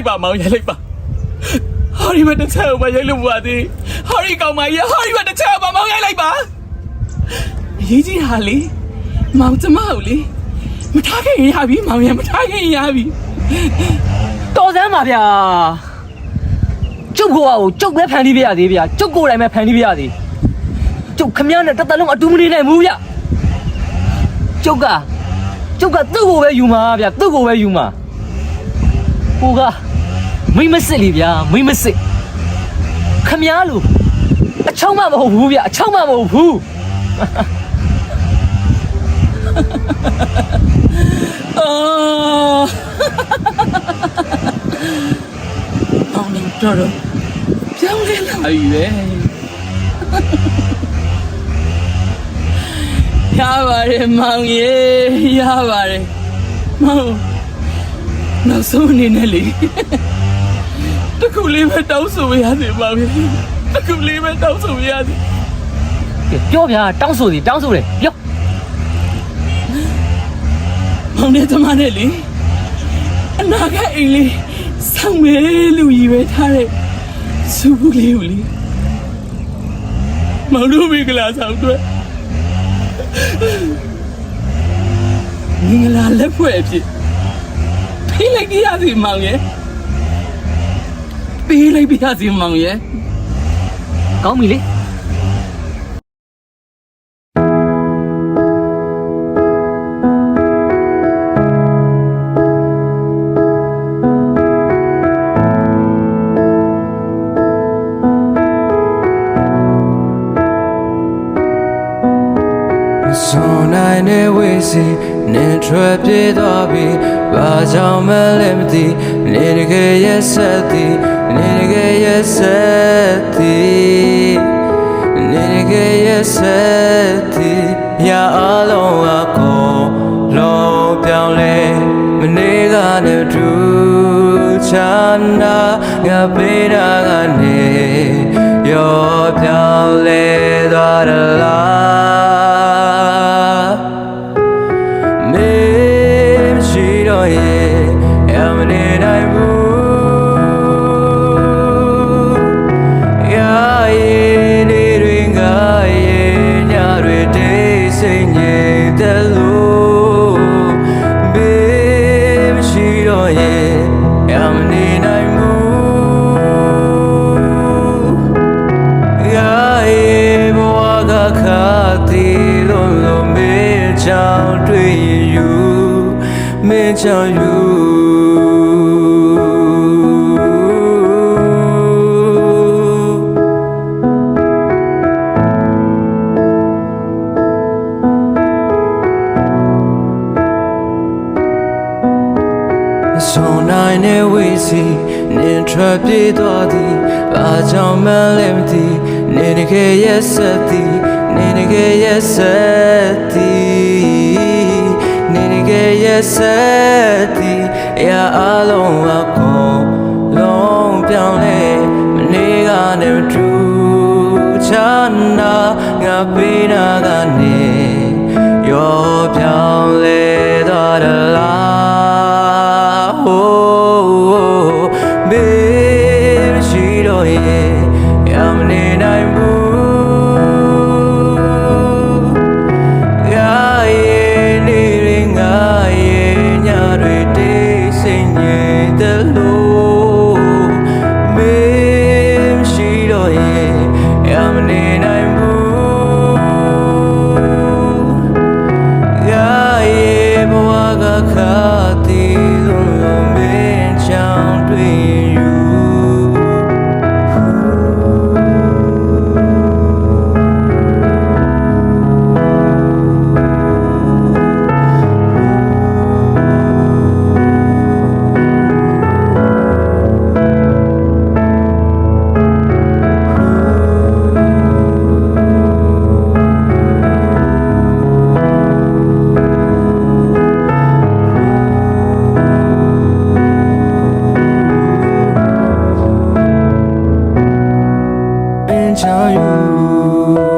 လိုက်ပါမောင်ရိုက်လိုက်ပါဟာဒီမှာတစ်ချက်ကိုမရိုက်လို့မပါသေးဟာဒီကောင်မကြီးဟာဒီမှာတစ်ချက်ကိုမောင်ရိုက်လိုက်ပါအရေးကြီးဟာလေမောင်ကျမကိုလေမထားခင်ရပြီမောင်ရမထားခင်ရပြီတော်စမ်းပါဗျာကျုပ်ကိုကျုပ်ပဲဖန်တီးပြရသေးဗျာကျုပ်ကိုယ်တိုင်ပဲဖန်တီးပြရသေးကျုပ်ခမရနဲ့တစ်သက်လုံးအတူမနေနိုင်ဘူးဗျကျုပ်ကသူ့ကိုပဲယူမှာဗျသူ့ကိုပဲယူမှာဟိုကမိမစစ်လေဗျာမိမစစ်ခမရလို့အချောင်းမမဟုတ်ဘူးဗျအချောင်းမမဟုတ်ဘူးအောင်တော့ပြောင်းလဲလာပြီပဲရပါတယ်မောင်ရေရပါတယ်မောင်နောက်ဆုံးအနေနဲ့လေတခုလေးပဲတောင်းဆိုရစေပါဗျတခုလေးပဲတောင်းဆိုရစေပြောဗျာတောင်းဆိုတယ်ပြောမောင်နဲ့ကျမနဲ့လေအနာကအိမ်လေးဆောင်းမဲလူကြီးပဲထားတဲ့စူးလေးကိုလေမောင်တို့မိကလာဆောင်အတွက်မင်္ဂလာလက်ဖွဲ့အဖြစ်ပေးလိုက်ကြရစီမောင်ရဲ့ပေးလိုက်ပြရစီမောင်ရဲ့ကောင်းပြီလေSo nine we see, never did obby, but our melody, nigga, yes, nigga, yes, nigga, yes, ya alone a call, low down lane, nigga, the true chana, ya beta, your down lay the tell you So nine we see, nintrapid odi, bajam melody, nigga yes nigga yes nigga yes ya alone a call long down nigga never true chana nga pina gane yo down le da la oh baby she do ye am ne nai mu tell you